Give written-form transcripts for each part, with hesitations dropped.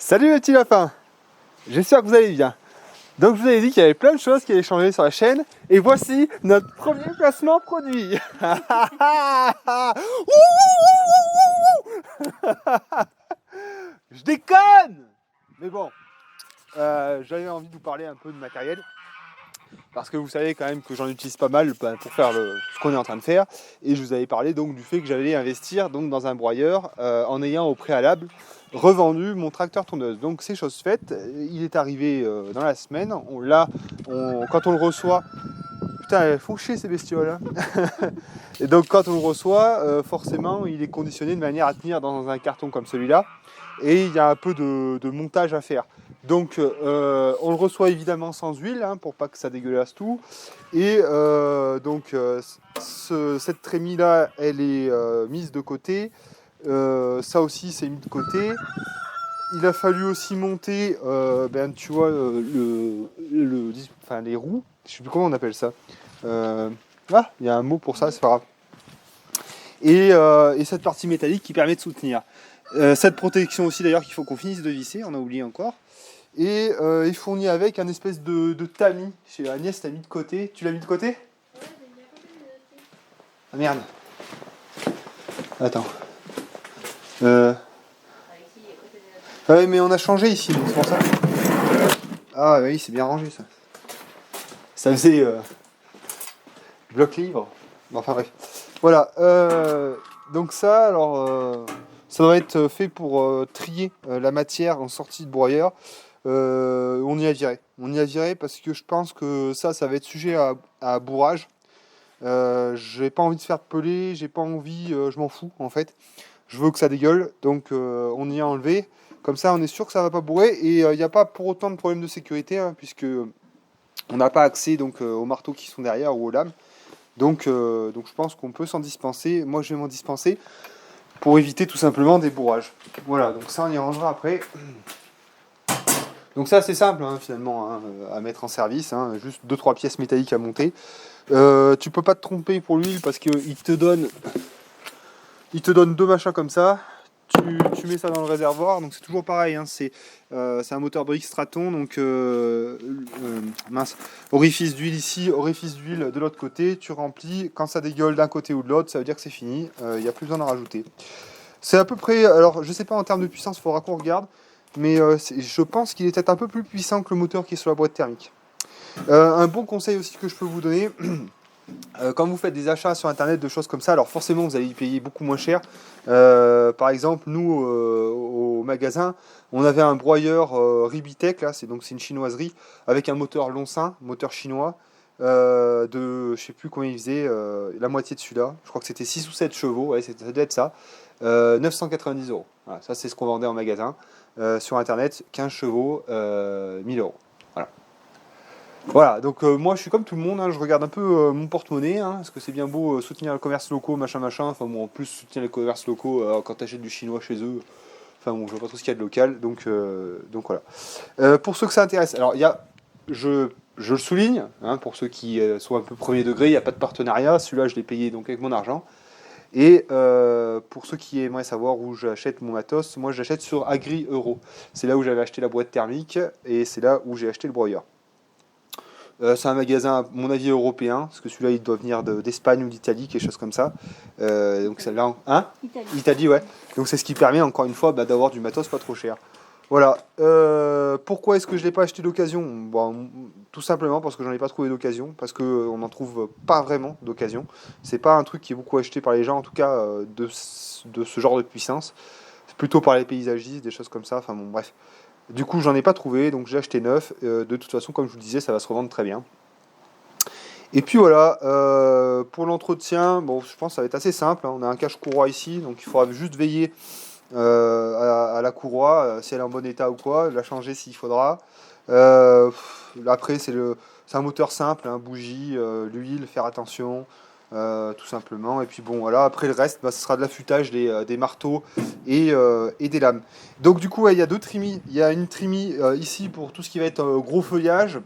Salut les petits lapins, j'espère que vous allez bien. Donc je vous avais dit qu'il y avait plein de choses qui allaient changer sur la chaîne. Et voici notre premier placement produit. Je déconne. Mais bon, j'avais envie de vous parler un peu de matériel. Parce que vous savez quand même que j'en utilise pas mal pour faire ce qu'on est en train de faire. Et je vous avais parlé donc du fait que j'allais investir donc dans un broyeur en ayant au préalable revendu mon tracteur tondeuse. Donc c'est chose faite, il est arrivé dans la semaine. Quand on le reçoit, putain, elles font chier ces bestioles. Hein. Et donc quand on le reçoit, forcément il est conditionné de manière à tenir dans un carton comme celui-là. Et il y a un peu de montage à faire. Donc on le reçoit évidemment sans huile hein, pour pas que ça dégueulasse tout. Et cette trémie là elle est mise de côté. Ça aussi c'est mis de côté. Il a fallu aussi monter tu vois les roues. Je sais plus comment on appelle ça. Il y a un mot pour ça, c'est pas grave. Et cette partie métallique qui permet de soutenir. Cette protection aussi d'ailleurs qu'il faut qu'on finisse de visser, on a oublié encore. Et il fournit avec un espèce de tamis. Chez Agnès, t'as mis de côté. Tu l'as mis de côté? Ouais, j'ai mis à côté de... Ah merde. Attends. Ah oui, mais on a changé ici, donc c'est pour ça. Ah oui, c'est bien rangé ça. Ça faisait bloc livre. Enfin bref. Voilà. Donc ça, alors, ça doit être fait pour trier la matière en sortie de broyeur. On y a viré. On y a viré parce que je pense que ça va être sujet à bourrage. J'ai pas envie de faire peler, j'ai pas envie, je m'en fous en fait. Je veux que ça dégueule, donc on y a enlevé. Comme ça, on est sûr que ça va pas bourrer et il n'y a pas pour autant de problème de sécurité hein, puisque on n'a pas accès donc aux marteaux qui sont derrière ou aux lames. Donc je pense qu'on peut s'en dispenser. Moi, je vais m'en dispenser pour éviter tout simplement des bourrages. Voilà, donc ça, on y rangera après. Donc ça, c'est simple hein, finalement hein, à mettre en service. Hein, juste 2-3 pièces métalliques à monter. Tu peux pas te tromper pour l'huile parce qu'il te donne deux machins comme ça. Tu mets ça dans le réservoir, donc c'est toujours pareil, hein, c'est un moteur Brix Straton, donc orifice d'huile ici, orifice d'huile de l'autre côté, tu remplis, quand ça dégueule d'un côté ou de l'autre, ça veut dire que c'est fini, il n'y a plus besoin d'en rajouter. C'est à peu près, alors je sais pas en termes de puissance, il faudra qu'on regarde, mais je pense qu'il est peut-être un peu plus puissant que le moteur qui est sur la boîte thermique. Un bon conseil aussi que je peux vous donner, quand vous faites des achats sur internet de choses comme ça, alors forcément vous allez y payer beaucoup moins cher. Par exemple, nous au magasin, on avait un broyeur Ribitech, là, c'est une chinoiserie, avec un moteur Lonsin, moteur chinois, je sais plus combien il faisait, la moitié de celui-là. Je crois que c'était 6 ou 7 chevaux, ouais, ça devait être ça. 990 euros. Voilà, ça c'est ce qu'on vendait en magasin. Sur internet, 15 chevaux, 1000 euros. Voilà, donc moi je suis comme tout le monde, hein, je regarde un peu mon porte-monnaie, hein, parce que c'est bien beau soutenir le commerce local, machin, enfin bon, en plus soutenir les commerces locaux quand tu achètes du chinois chez eux, enfin bon, je vois pas trop ce qu'il y a de local, donc voilà. Pour ceux que ça intéresse, alors je le souligne, hein, pour ceux qui sont un peu premier degré, il n'y a pas de partenariat, celui-là je l'ai payé donc avec mon argent, et pour ceux qui aimeraient savoir où j'achète mon matos, moi j'achète sur Agri Euro, c'est là où j'avais acheté la boîte thermique, et c'est là où j'ai acheté le broyeur. C'est un magasin, à mon avis, européen, parce que celui-là, il doit venir d'Espagne ou d'Italie, quelque chose comme ça. Donc celle-là, hein, Italie, ouais. Donc c'est ce qui permet, encore une fois, d'avoir du matos pas trop cher. Voilà. Pourquoi est-ce que je ne l'ai pas acheté d'occasion? Bon, tout simplement parce que j'en ai pas trouvé d'occasion, parce qu'on n'en trouve pas vraiment d'occasion. C'est pas un truc qui est beaucoup acheté par les gens, en tout cas, de ce genre de puissance. C'est plutôt par les paysagistes, des choses comme ça. Enfin bon, bref. Du coup, j'en ai pas trouvé, donc j'ai acheté neuf. De toute façon, comme je vous le disais, ça va se revendre très bien. Et puis voilà, pour l'entretien, bon, je pense que ça va être assez simple. Hein. On a un cache-courroie ici, donc il faudra juste veiller à la courroie, si elle est en bon état ou quoi, la changer s'il faudra. Après, c'est un moteur simple, hein, bougie, l'huile, faire attention. Tout simplement, et puis bon voilà, après le reste ce sera de l'affûtage des marteaux et des lames. Donc du coup il y a deux trimis, il y a une trimie ici pour tout ce qui va être gros feuillage,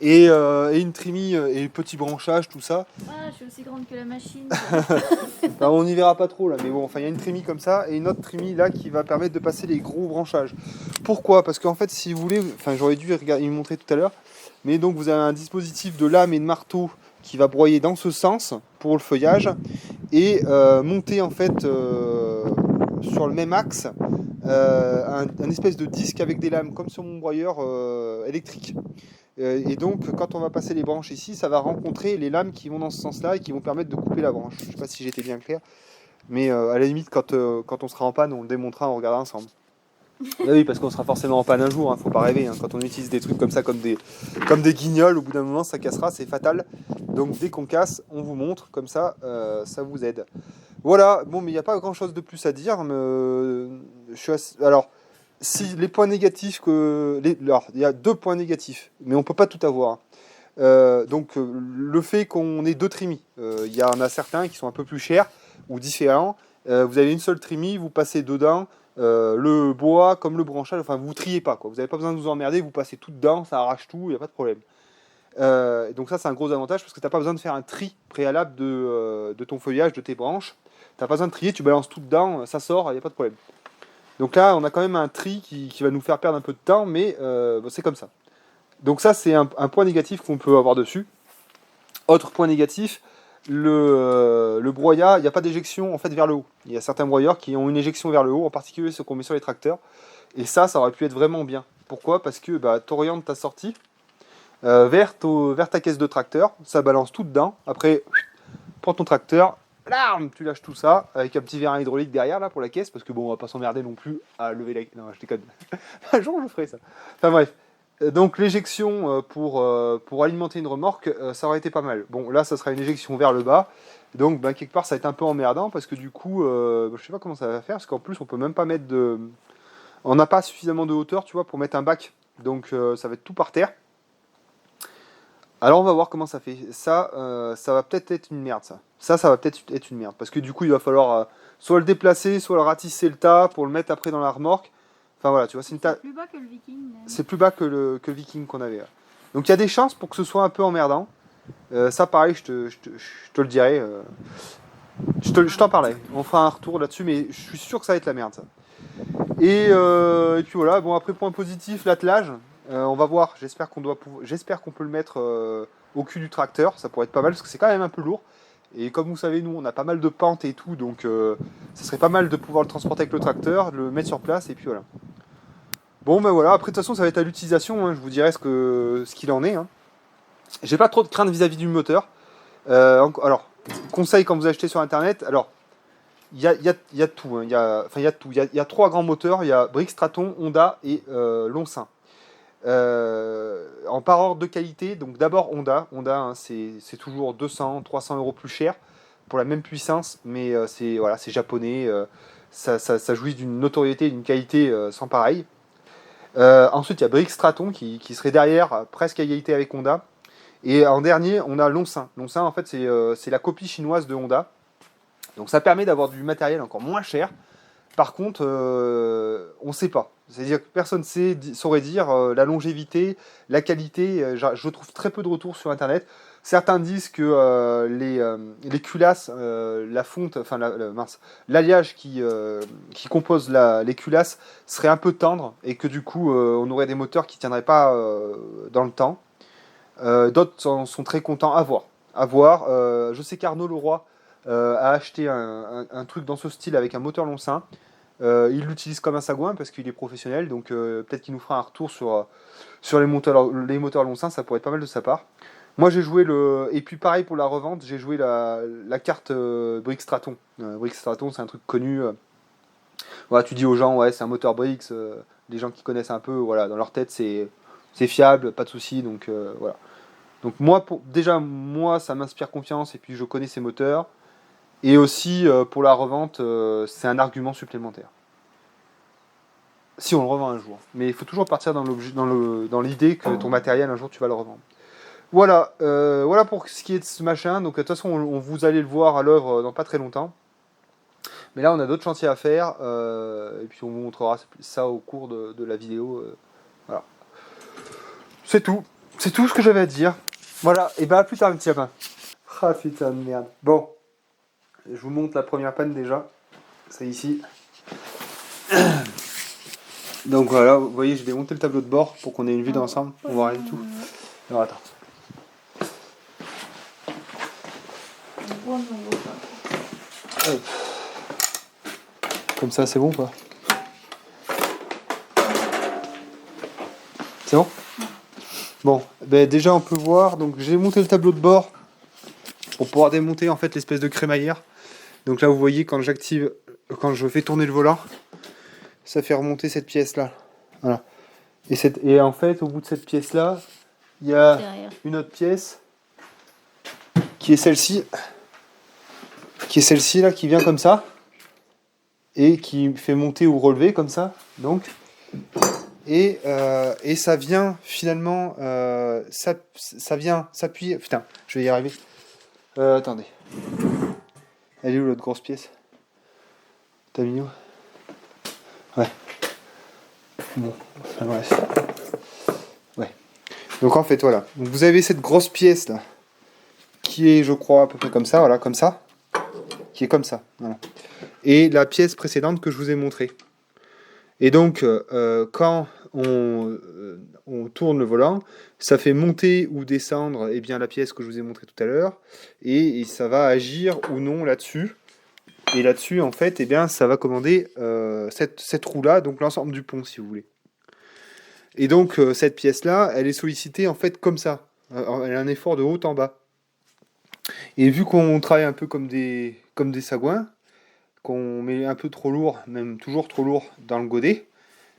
et une trémie et petit branchage, tout ça. Ah, je suis aussi grande que la machine. Enfin, on n'y verra pas trop là, mais bon, enfin il y a une trémie comme ça et une autre trémie là qui va permettre de passer les gros branchages. Pourquoi? Parce qu'en fait, si vous voulez, enfin j'aurais dû regarder, montrer tout à l'heure, mais donc vous avez un dispositif de lame et de marteau qui va broyer dans ce sens pour le feuillage et monter en fait sur le même axe un espèce de disque avec des lames comme sur mon broyeur électrique. Et donc, quand on va passer les branches ici, ça va rencontrer les lames qui vont dans ce sens-là et qui vont permettre de couper la branche. Je ne sais pas si j'étais bien clair, mais à la limite, quand on sera en panne, on le démontrera, on regardera ensemble. Ah oui, parce qu'on sera forcément en panne un jour, hein, faut pas rêver. Hein. Quand on utilise des trucs comme ça, comme des guignols, au bout d'un moment, ça cassera, c'est fatal. Donc dès qu'on casse, on vous montre, comme ça, ça vous aide. Voilà, bon, mais il n'y a pas grand-chose de plus à dire. Mais, alors, si les points négatifs alors, il y a 2 points négatifs, mais on peut pas tout avoir. Hein. Le fait qu'on ait 2 trimis, il y en a certains qui sont un peu plus chers ou différents. Vous avez une seule trémie, vous passez dedans le bois comme le branchage, enfin vous triez pas quoi. Vous n'avez pas besoin de vous emmerder, vous passez tout dedans, ça arrache tout, il n'y a pas de problème. Donc ça c'est un gros avantage parce que tu n'as pas besoin de faire un tri préalable de ton feuillage, de tes branches. Tu n'as pas besoin de trier, tu balances tout dedans, ça sort, il n'y a pas de problème. Donc là on a quand même un tri qui va nous faire perdre un peu de temps, mais c'est comme ça. Donc ça c'est un point négatif qu'on peut avoir dessus. Autre point négatif, le broyat, il n'y a pas d'éjection en fait vers le haut. Il y a certains broyeurs qui ont une éjection vers le haut, en particulier ceux qu'on met sur les tracteurs. Et ça aurait pu être vraiment bien. Pourquoi? Parce que tu orientes ta sortie vers ta caisse de tracteur, ça balance tout dedans. Après, prends ton tracteur, tu lâches tout ça, avec un petit vérin hydraulique derrière là pour la caisse, parce que bon, on va pas s'emmerder non plus à lever la... Non, je déconne. Un jour, je ferai ça. Enfin bref. Donc l'éjection pour alimenter une remorque, ça aurait été pas mal. Bon, là, ça sera une éjection vers le bas. Donc, quelque part, ça va être un peu emmerdant parce que du coup, je sais pas comment ça va faire. Parce qu'en plus, on peut même pas mettre de... On n'a pas suffisamment de hauteur, tu vois, pour mettre un bac. Donc, ça va être tout par terre. Alors, on va voir comment ça fait. Ça va peut-être être une merde, ça. Ça va peut-être être une merde. Parce que du coup, il va falloir soit le déplacer, soit le ratisser le tas pour le mettre après dans la remorque. Enfin voilà, tu vois, c'est plus bas que le Viking. C'est plus bas que le Viking qu'on avait. Là. Donc il y a des chances pour que ce soit un peu emmerdant. Ça, pareil, je te le dirai. Je t'en parlais. On fera un retour là-dessus, mais je suis sûr que ça va être la merde, ça. Et puis voilà, bon, après, point positif, l'attelage. On va voir, j'espère qu'on peut le mettre au cul du tracteur. Ça pourrait être pas mal, parce que c'est quand même un peu lourd. Et comme vous savez, nous, on a pas mal de pentes et tout, donc ça serait pas mal de pouvoir le transporter avec le tracteur, le mettre sur place, et puis voilà. Bon ben voilà, après de toute façon ça va être à l'utilisation, hein, je vous dirai ce qu'il en est. Hein. J'ai pas trop de crainte vis-à-vis du moteur. Alors, conseil quand vous achetez sur internet, alors il y a de tout, hein, il y a tout. Il y a 3 grands moteurs, il y a Briggs Straton, Honda et Lonsin. En par ordre de qualité, donc d'abord Honda. Honda hein, c'est toujours 200, 300 euros plus cher pour la même puissance, mais c'est japonais, ça jouit d'une notoriété et d'une qualité sans pareil. Ensuite, il y a Briggs Straton qui serait derrière, presque à égalité avec Honda. Et en dernier, on a Lonsin. Lonsin, en fait, c'est la copie chinoise de Honda. Donc ça permet d'avoir du matériel encore moins cher. Par contre, on ne sait pas. C'est-à-dire que personne ne saurait dire la longévité, la qualité. Je trouve très peu de retours sur Internet. Certains disent que les culasses, la fonte, enfin l'alliage qui compose les culasses serait un peu tendre et que du coup on aurait des moteurs qui ne tiendraient pas dans le temps. D'autres sont très contents à voir. À voir. Je sais qu'Arnaud Leroy a acheté un truc dans ce style avec un moteur Lonsin. Il l'utilise comme un sagouin parce qu'il est professionnel, donc peut-être qu'il nous fera un retour sur les moteurs Lonsin, ça pourrait être pas mal de sa part. Moi j'ai joué et puis pareil pour la revente, j'ai joué la carte Briggs Straton. Briggs Straton c'est un truc connu. Voilà, tu dis aux gens ouais c'est un moteur Briggs, les gens qui connaissent un peu, voilà, dans leur tête c'est fiable, pas de souci, donc voilà. Donc déjà moi ça m'inspire confiance et puis je connais ces moteurs. Et aussi pour la revente, c'est un argument supplémentaire. Si on le revend un jour. Mais il faut toujours partir dans l'idée que ton matériel, un jour, tu vas le revendre. Voilà, voilà pour ce qui est de ce machin. Donc de toute façon, vous allez le voir à l'œuvre dans pas très longtemps. Mais là, on a d'autres chantiers à faire. Et puis on vous montrera ça au cours de la vidéo. Voilà. C'est tout. C'est tout ce que j'avais à dire. Voilà, et bah à plus tard, un petit lapin. Ah putain de merde. Bon, je vous montre la première panne déjà. C'est ici. Donc voilà, vous voyez, j'ai démonté le tableau de bord pour qu'on ait une vue d'ensemble. On voit rien du tout. Alors attends. Hop. Comme ça, c'est bon ou pas? C'est bon? Bon, ben déjà on peut voir. Donc j'ai monté le tableau de bord pour pouvoir démonter en fait l'espèce de crémaillère. Donc là, vous voyez, quand j'active, quand je fais tourner le volant, ça fait remonter cette pièce là. Voilà. Et en fait, au bout de cette pièce là, il y a Derrière. une autre pièce qui est celle-ci. Qui est celle-ci là, qui vient comme ça. Et qui fait monter ou relever comme ça. Donc. Et ça vient finalement. Ça vient s'appuyer. Putain, je vais y arriver. Attendez. Elle est où l'autre grosse pièce? T'as mis où? Ouais. Bon, enfin bref. Ouais. Donc en fait, voilà. Donc vous avez cette grosse pièce là, qui est, je crois, à peu près comme ça, voilà, comme ça. Qui est comme ça, voilà. Et la pièce précédente que je vous ai montrée. Et donc, quand on tourne le volant, ça fait monter ou descendre eh bien, la pièce que je vous ai montrée tout à l'heure. Et ça va agir ou non là-dessus. Et là-dessus, en fait, eh bien, ça va commander cette roue-là, donc l'ensemble du pont, si vous voulez. Et donc, cette pièce-là, elle est sollicitée, en fait, comme ça. Elle a un effort de haut en bas. Et vu qu'on travaille un peu comme des sagouins, qu'on met un peu trop lourd, même toujours trop lourd, dans le godet,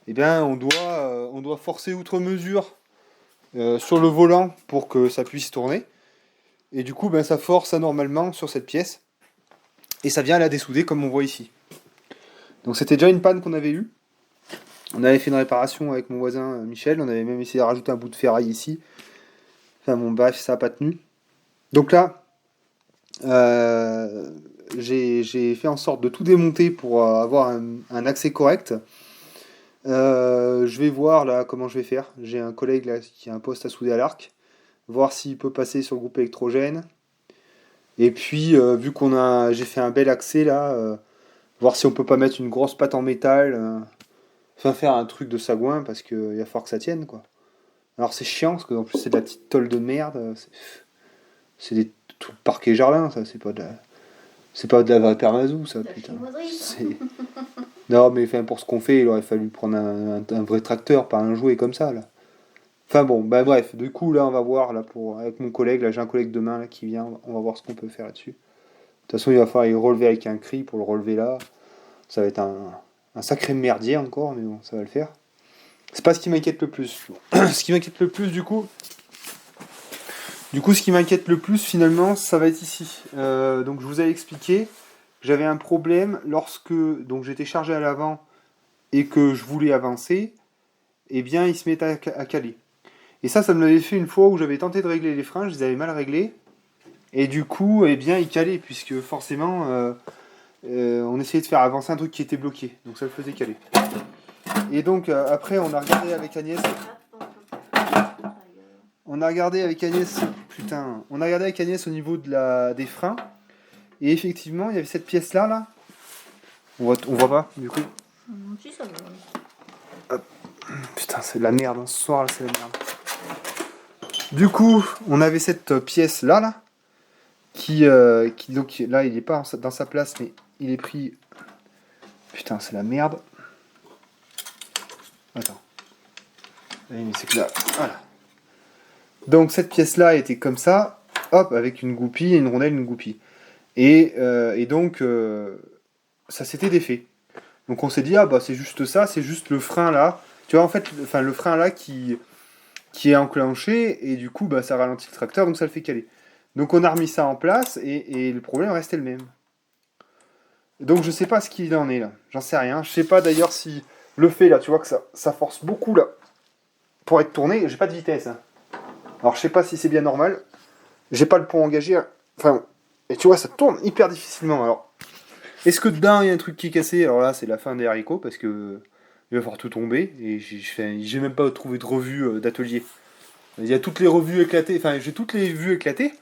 eh bien, on doit forcer outre mesure sur le volant pour que ça puisse tourner. Et du coup, ben, ça force anormalement sur cette pièce. Et ça vient la dessouder, comme on voit ici. Donc c'était déjà une panne qu'on avait eue. On avait fait une réparation avec mon voisin Michel. On avait même essayé de rajouter un bout de ferraille ici. Enfin bon, bref, ça n'a pas tenu. Donc là, j'ai fait en sorte de tout démonter pour avoir un accès correct. Je vais voir là comment je vais faire. J'ai un collègue là qui a un poste à souder à l'arc. Voir s'il peut passer sur le groupe électrogène. Et puis, vu j'ai fait un bel accès là, voir si on peut pas mettre une grosse patte en métal. Enfin, faire un truc de sagouin parce qu'il va falloir que ça tienne quoi. Alors c'est chiant parce qu'en plus c'est de la petite tôle de merde. C'est des tout parquet jardin, ça. C'est pas de la vraie permazou, ça, putain. Non, mais enfin, pour ce qu'on fait, il aurait fallu prendre un vrai tracteur, pas un jouet comme ça, là. Enfin bon, bah bref, du coup, là, on va voir, là, avec mon collègue, là, j'ai un collègue demain, là, qui vient, on va voir ce qu'on peut faire là-dessus. De toute façon, il va falloir y relever avec un cri pour le relever là. Ça va être un sacré merdier encore, mais bon, ça va le faire. C'est pas ce qui m'inquiète le plus. Ce qui m'inquiète le plus, ce qui m'inquiète le plus, finalement, ça va être ici. Donc, je vous avais expliqué, j'avais un problème lorsque donc j'étais chargé à l'avant et que je voulais avancer, eh bien, il se mettait à caler. Et ça me l'avait fait une fois où j'avais tenté de régler les freins, je les avais mal réglés, et du coup, eh bien, il calait, puisque forcément, on essayait de faire avancer un truc qui était bloqué, donc ça le faisait caler. Et donc, après, on a regardé avec Agnès. On a regardé avec Agnès, on a regardé avec Agnès au niveau des freins. Et effectivement, il y avait cette pièce-là, là. On voit pas, du coup. Si, ça va. Putain, c'est de la merde, hein. Ce soir, là, c'est de la merde. Du coup, on avait cette pièce-là, là. Qui donc, là, il est pas dans sa place, mais il est pris... Putain, c'est la merde. Attends. Oui, mais c'est que là, voilà. Donc cette pièce-là était comme ça, hop, avec une goupille, une rondelle, une goupille. Et donc ça s'était défait. Donc on s'est dit ah bah c'est juste ça, c'est juste le frein là. Tu vois en fait, le frein là qui est enclenché et du coup bah ça ralentit le tracteur donc ça le fait caler. Donc on a remis ça en place et le problème restait le même. Donc je sais pas ce qu'il en est là, j'en sais rien. Je sais pas d'ailleurs si le fait là, tu vois que ça force beaucoup là pour être tourné. J'ai pas de vitesse. Hein. Alors je sais pas si c'est bien normal. J'ai pas le pont engagé. Enfin, et tu vois, ça tourne hyper difficilement. Alors, est-ce que dedans il y a un truc qui est cassé? Alors là, c'est la fin des haricots parce que il va falloir tout tomber. Et j'ai même pas trouvé de revue d'atelier. Il y a toutes les revues éclatées, enfin j'ai toutes les vues éclatées,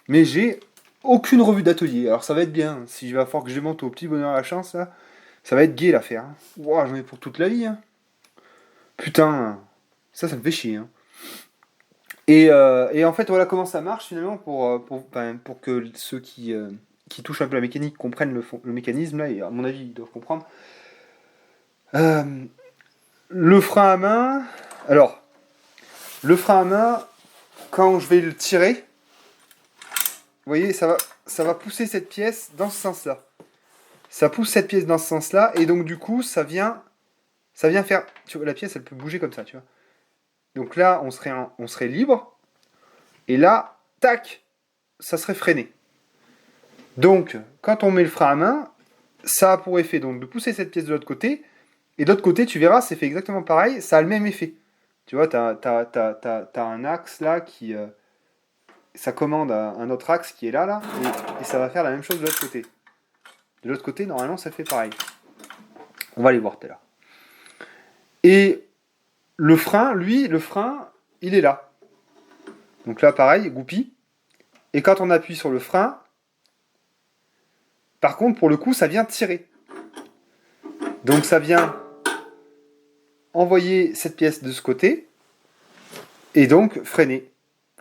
mais j'ai aucune revue d'atelier. Alors ça va être bien, si je vais falloir que je les monte au petit bonheur à la chance, là, ça va être gai l'affaire. Hein. Ouah, j'en ai pour toute la vie. Hein. Putain, ça me fait chier. Hein. Et en fait, voilà comment ça marche finalement pour que ceux qui touchent un peu la mécanique comprennent le mécanisme, là, et à mon avis, ils doivent comprendre. Le frein à main, alors, le frein à main, quand je vais le tirer, vous voyez, ça va pousser cette pièce dans ce sens-là. Ça pousse cette pièce dans ce sens-là, et donc du coup, ça vient faire... Tu vois, la pièce, elle peut bouger comme ça, tu vois. Donc là, on serait libre, et là, tac, ça serait freiné. Donc, quand on met le frein à main, ça a pour effet donc de pousser cette pièce de l'autre côté, et de l'autre côté, tu verras, c'est fait exactement pareil, ça a le même effet. Tu vois, t'as un axe là qui... ça commande un autre axe qui est là, et ça va faire la même chose de l'autre côté. De l'autre côté, normalement, ça fait pareil. On va aller voir tout à l'heure. Et le frein, il est là. Donc là, pareil, goupille. Et quand on appuie sur le frein, par contre, pour le coup, ça vient tirer. Donc ça vient envoyer cette pièce de ce côté, et donc freiner,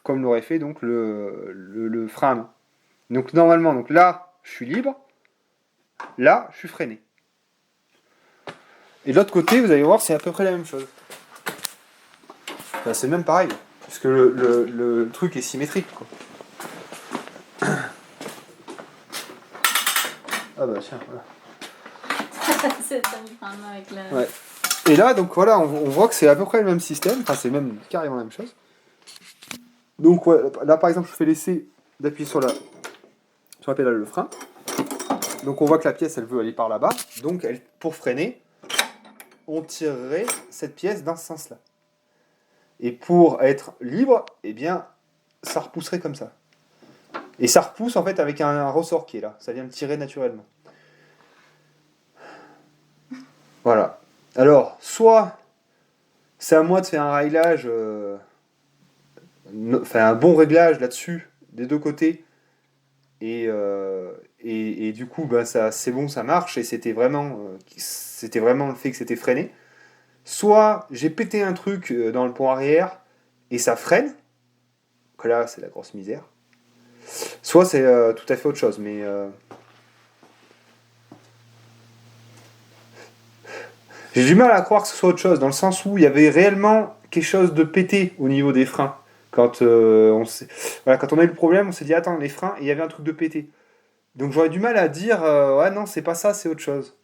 comme l'aurait fait donc le frein à main. Donc normalement, donc là, je suis libre, là, je suis freiné. Et de l'autre côté, vous allez voir, c'est à peu près la même chose. Enfin, c'est même pareil, puisque le truc est symétrique, quoi. Ah bah tiens, voilà. C'est un avec la... Ouais. Et là, donc voilà, on voit que c'est à peu près le même système, enfin c'est même carrément la même chose. Donc ouais, là par exemple, je fais l'essai d'appuyer sur la pédale de frein. Donc on voit que la pièce, elle veut aller par là-bas. Donc pour freiner, on tirerait cette pièce dans ce sens-là. Et pour être libre, eh bien, ça repousserait comme ça. Et ça repousse en fait avec un ressort qui est là. Ça vient le tirer naturellement. Voilà. Alors, soit c'est à moi de faire un réglage, un bon réglage là-dessus, des deux côtés, et du coup, bah, c'est bon, ça marche, et c'était vraiment le fait que c'était freiné. Soit j'ai pété un truc dans le pont arrière, et ça freine, que là, c'est la grosse misère. Soit c'est tout à fait autre chose, mais... j'ai du mal à croire que ce soit autre chose, dans le sens où il y avait réellement quelque chose de pété au niveau des freins. Quand on a eu le problème, on s'est dit, attends, les freins, et il y avait un truc de pété. Donc j'aurais du mal à dire, ouais, non, c'est pas ça, c'est autre chose.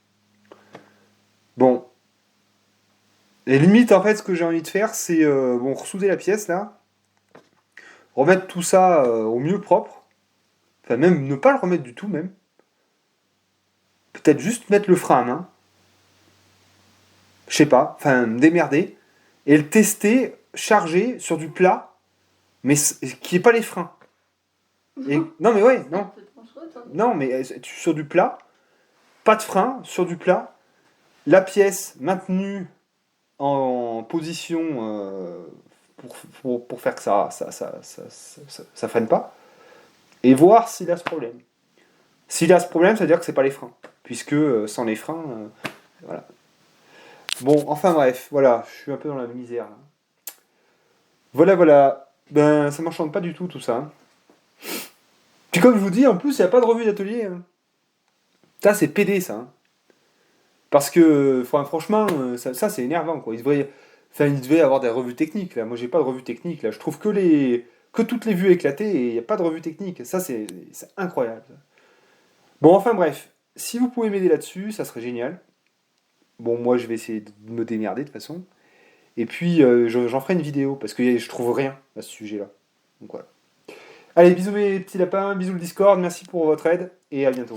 Bon. Et limite, en fait, ce que j'ai envie de faire, c'est ressouder la pièce, là. Remettre tout ça au mieux propre. Enfin, même ne pas le remettre du tout, même. Peut-être juste mettre le frein à main. Je sais pas, enfin, me démerder. Et le tester, chargé sur du plat, mais qui n'est pas les freins. Et, non, mais ouais, non. Non, mais sur du plat, pas de frein, sur du plat, la pièce maintenue en position pour faire que ça freine pas, et voir s'il a ce problème. S'il a ce problème, ça veut dire que c'est pas les freins, puisque sans les freins, voilà. Bon, enfin bref, voilà, je suis un peu dans la misère. Là. Voilà. Ben, ça m'enchante pas du tout ça. Puis comme je vous dis, en plus, il n'y a pas de revue d'atelier. Hein. Ça, c'est PD, ça. Hein. Parce que, franchement, ça c'est énervant, quoi. Il devait avoir des revues techniques, là. Moi, j'ai pas de revue technique, là. Je trouve que toutes les vues éclatées et il n'y a pas de revue technique. Ça, c'est incroyable. Ça. Bon, enfin bref, si vous pouvez m'aider là-dessus, ça serait génial. Bon, moi, je vais essayer de me démerder, de toute façon. Et puis, j'en ferai une vidéo, parce que je trouve rien à ce sujet-là. Donc voilà. Allez, bisous mes petits lapins, bisous le Discord, merci pour votre aide, et à bientôt.